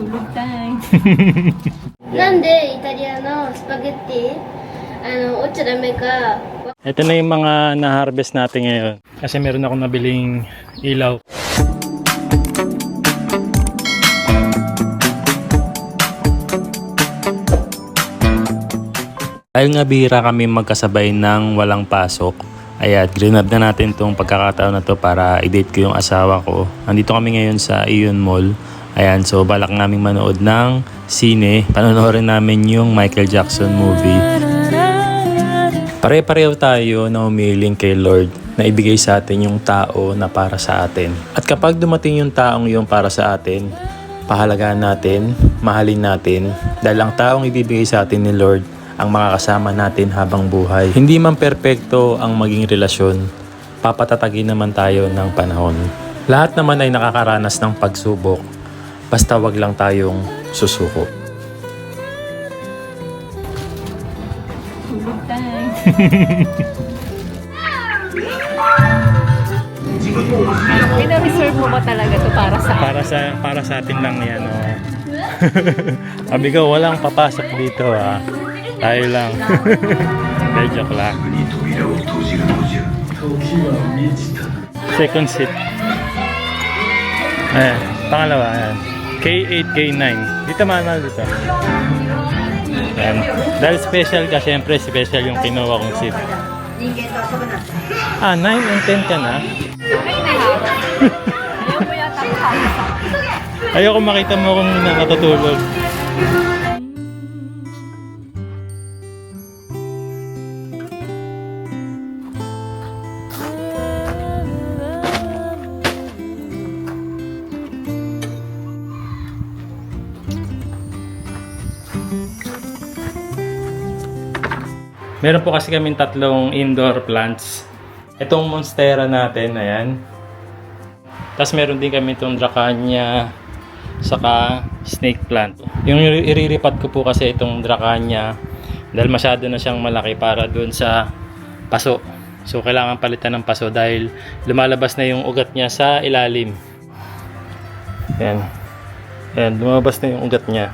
Tulog time. なんでイタリアのスパゲッティ落ちちゃダメか。 Ito na yung mga na-harvest natin ngayon. Kasi meron akong nabiling ilaw. Dahil nga bihira kami magkasabay ng walang pasok, ayan, grinab na natin itong pagkakataon na to para i-date ko yung asawa ko. Nandito kami ngayon sa Ion Mall. Ayan, so balak naming manood ng sine. Panonoodin namin yung Michael Jackson movie. Pare-pareho tayo na umiling kay Lord na ibigay sa atin yung tao na para sa atin. At kapag dumating yung taong yung para sa atin, pahalagaan natin, mahalin natin. Dahil ang taong ibibigay sa atin ni Lord ang makakasama natin habang buhay. Hindi man perpekto ang maging relasyon, papatatagin naman tayo ng panahon. Lahat naman ay nakakaranas ng pagsubok, basta wag lang tayong susuko. Tulog time. Pina-reserve mo ba talaga to para sa Para sa atin lang 'yan, oh. Sabi ko, walang papasok dito, ah. Tayo lang. De, joke lang. Second seat. Ayan, pangalawa, ayan. K8, K9. Dito manal dito. Ayan. Dahil special ka, syempre special yung kinuha kong seat. 9 and 10 ka na? Ayaw mo yata makakasama. Ayoko makita mo kung natutulog. Meron po kasi kaming tatlong indoor plants. Itong monstera natin, ayan. Tapos meron din kami itong Dracania, saka snake plant. Yung iriripat ko po kasi itong Dracania dahil masyado na siyang malaki para dun sa paso. So kailangan palitan ng paso dahil lumalabas na yung ugat niya sa ilalim. Ayan. Ayan, lumabas na yung ugat niya.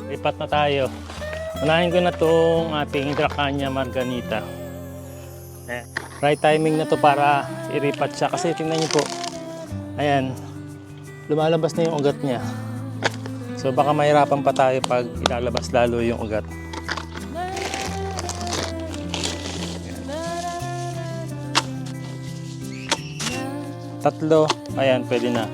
Lipat na tayo. Unahin ko na itong ating Dracania Margarita. Right timing na to para iripat siya. Kasi tingnan niyo po. Ayan. Lumalabas na yung ugat niya. So baka mahirapan pa tayo pag ilalabas lalo yung ugat. Tatlo. Ayan, pwede na.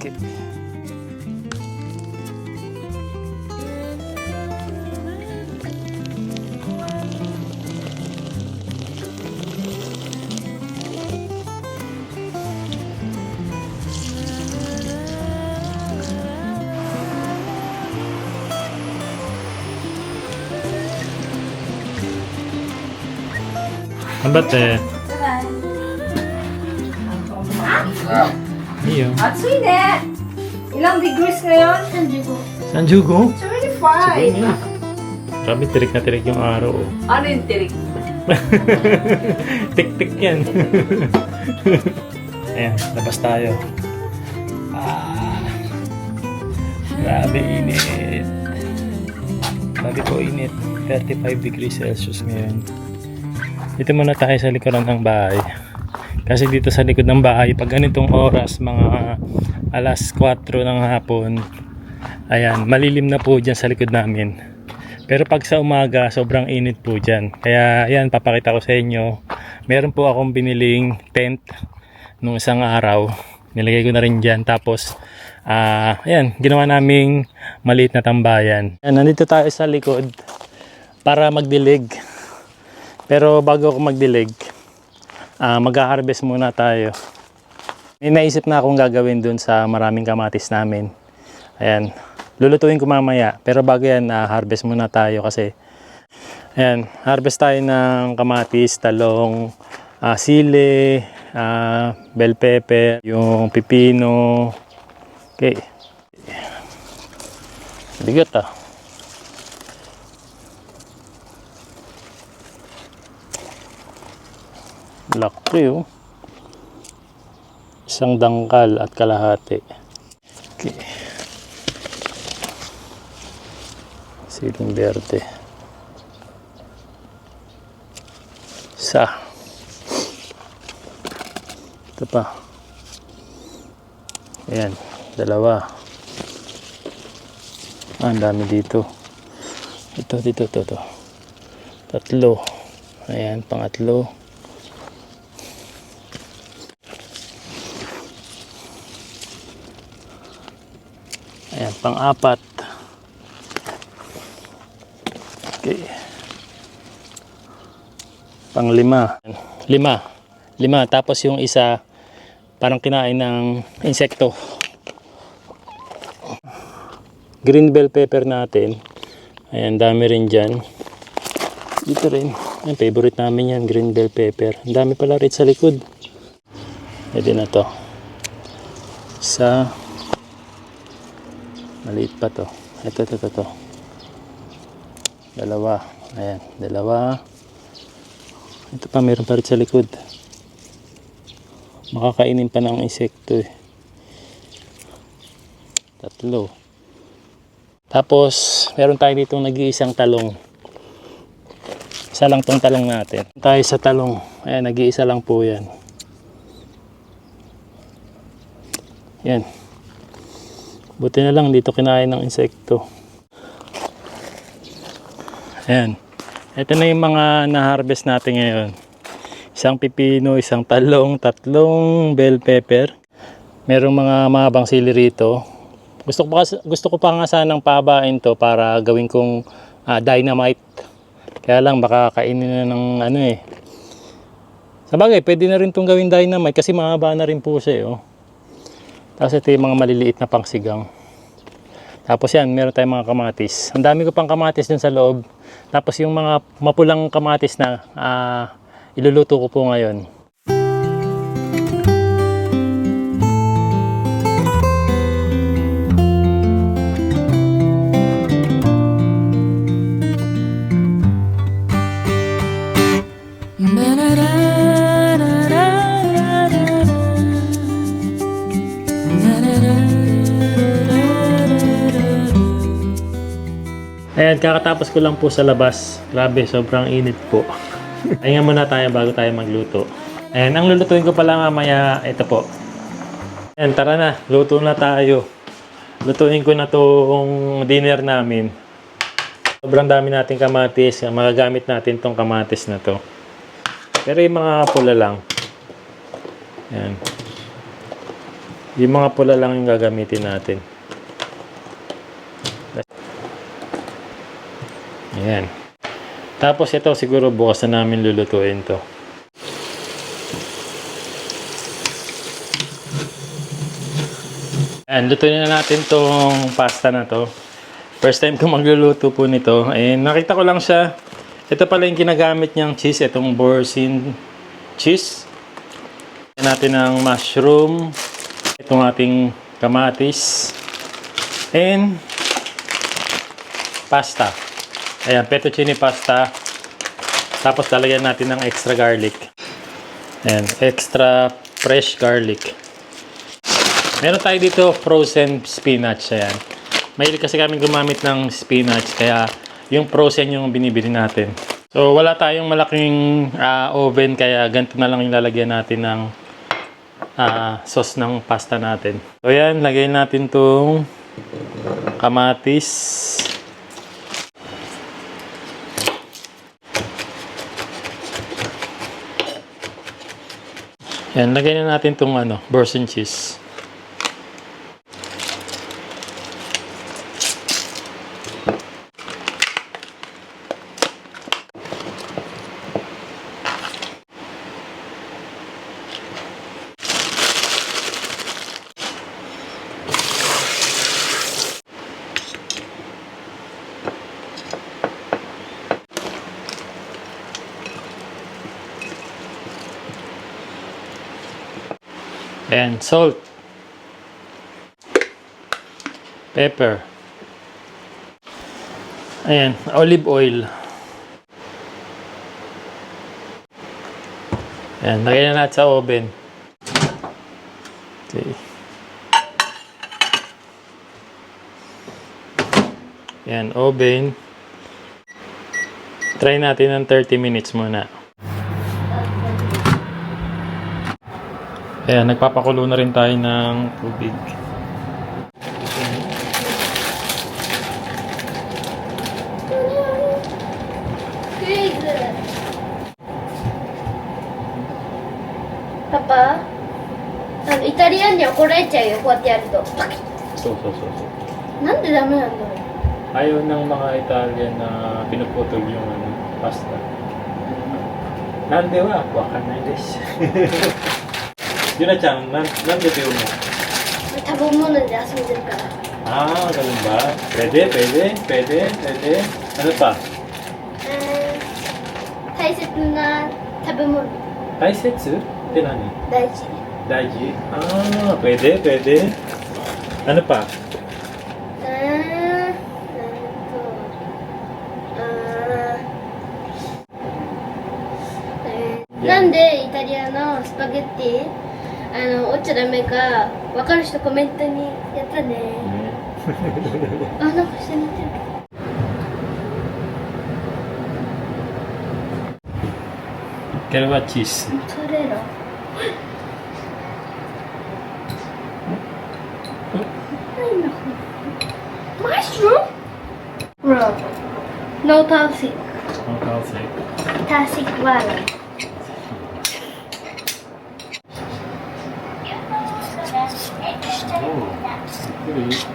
Okay. Ang bate. Iyo. 暑いね。Ilang degrees ngayon? 35. San Jugo? 25. Grabe, tirik na tirik yung araw. Oh. Ano yung tirik? Tik-tik yan. Ayan, labas tayo. Grabe init. Grabe po init. 35 degrees Celsius ngayon. Dito muna tayo sa likuran ng bahay. Kasi dito sa likod ng bahay, pag ganitong oras, mga alas 4 ng hapon, ayan, malilim na po dyan sa likod namin. Pero pag sa umaga, sobrang init po dyan. Kaya ayan, papakita ko sa inyo. Meron po akong biniling tent nung isang araw. Nilagay ko na rin dyan. Tapos Ayan, ginawa naming maliit na tambayan. Ayan, nandito tayo sa likod para magdilig. Pero bago ako magdilig, mag-harvest muna tayo. May naisip na akong gagawin dun sa maraming kamatis namin. Ayan, lulutuin ko mamaya. Pero bago yan, harvest muna tayo kasi ayan, harvest tayo ng kamatis, talong, sili, bell pepper, yung pipino. Okay. Bigat Laki Isang dangkal at kalahati. Okay. Siling berde. Ito pa. Ayan, 2. Ang dami dito. Ito. 3. Ayan, pangatlo. Ayan, pang-4. Okay. Pang-5. 5. Tapos yung isa parang kinain ng insekto. Green bell pepper natin. Ayan, dami rin dyan. Dito rin. Ayan, favorite namin yan, green bell pepper. Ang dami pala rin sa likod. Pwede na to. Maliit pa to. Ito. 2. Ayan, 2. Ito pa, meron pa rin sa likod. Makakainin pa ng insekto 3. Tapos, meron tayo dito nag-iisang talong. Isa lang tong talong natin. Tayo sa talong. Ayan, nag-iisa lang po yan. Yan. Buti na lang dito kinain ng insekto. Ayan. Ito na yung mga na-harvest natin ngayon. Isang pipino, isang talong, 3 bell pepper. Merong mga mahabang sili rito. Gusto ko pa nga sanang pabain to para gawin kong dynamite. Kaya lang baka kainin na ng Sabagay, pwede na rin itong gawin dynamite kasi mahaba na rin po siya. Tapos ito yung mga maliliit na pangsigang. Tapos yan, meron tayong mga kamatis. Ang dami ko pang kamatis dun sa loob. Tapos yung mga mapulang kamatis na iluluto ko po ngayon. Ayan, kakatapos ko lang po sa labas. Grabe, sobrang init po. Pahinga muna tayo bago tayo magluto. Ayan, ang lulutuin ko pala mamaya, ito po. Ayan, tara na, luto na tayo. Lutuin ko na tong dinner namin. Sobrang dami nating kamatis. Magagamit natin tong kamatis na to. Pero yung mga pula lang. Ayan. Yung mga pula lang yung gagamitin natin. Ayan. Tapos ito siguro bukas na namin lulutuin to. Ayan, lutuin na natin tong pasta na to. First time ko magluluto po nito. Ayan, nakita ko lang siya. Ito pala yung ginagamit niyang cheese. Itong Boursin cheese. Ayan natin ng mushroom. Itong ating kamatis. And pasta. Ayan, fettuccine pasta. Tapos lalagyan natin ng extra garlic. Ayan, extra fresh garlic. Meron tayo dito frozen spinach. Ayan. Mahilig kasi kami gumamit ng spinach. Kaya yung frozen yung binibili natin. So wala tayong malaking oven. Kaya ganito na lang yung lalagyan natin ng sauce ng pasta natin. So ayan, lagyan natin tong kamatis. Yan, lagay na natin itong Boursin cheese. Ayan, salt. Pepper. Ayan, olive oil. Ayan, lagay na natin sa oven. Okay. Ayan, oven. Try natin ng 30 minutes muna. Ayan, nagpapakulo na rin tayo ng tubig. Papa, イタリアンに怒られちゃうよ、こうやってやると。パキッ。 So. なんでダメなんだろう。 Ayaw ng mga Italian na pinuputol yung pasta. Nande wa wakanai desu. Yuna-chan, nande to mo? 食べ物で遊んでるから。 Ah, ganun ba? Pwede. Ano pa? 大切な食べ物。 Taisetsu? Ite nani? 大事。 Daiji? Ah, pwede. Ano pa? なんでイタリアのスパゲッティ折っちゃダメか分かる人コメントにやったね。あ、なんか下に似てる。 Kalawa cheese. モッツァレラ。何だこれ。マッシュルーム？ Bro, no toxic. Okay. Toxic wala. Okay.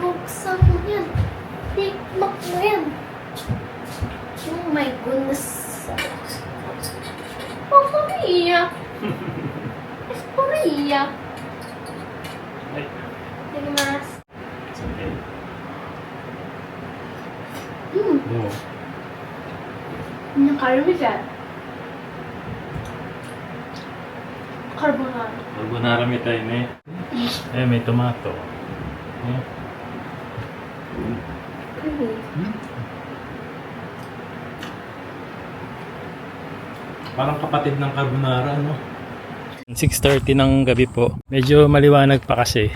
Buksan mo yan. Tikmak mo yan. Oh my goodness. Oh, Korea. It's Korea. Ay, Itadakimasu. it's okay. Hmm. Oh. Nakarami siya. Carbonara. Carbonara mi tayo ne. May tomato. Parang kapatid ng carbonara, no? 6:30 ng gabi po. Medyo maliwanag pa kasi.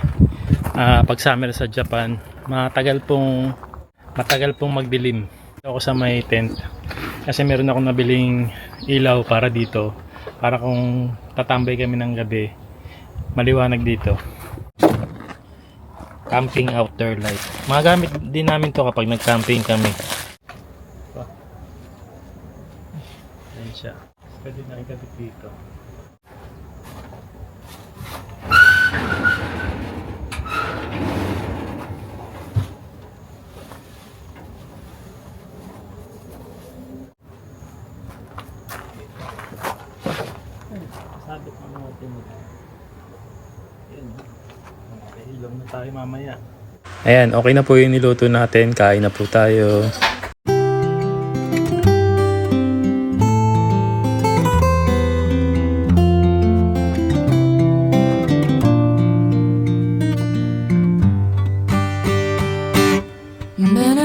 Pag summer sa Japan, matagal pong magdilim. Ako sa may tent. Kasi meron akong nabiling ilaw para dito. Para kung tatambay kami ng gabi, maliwanag dito. Camping outdoor light. Magagamit din namin to kapag nag-camping kami. Ayan siya. Pwede na ikabit dito. Sabit ng mga timot. Ayan. Ilaw na tayo mamaya. Ayan, okay na po yung niluto natin. Kain na po tayo. Man,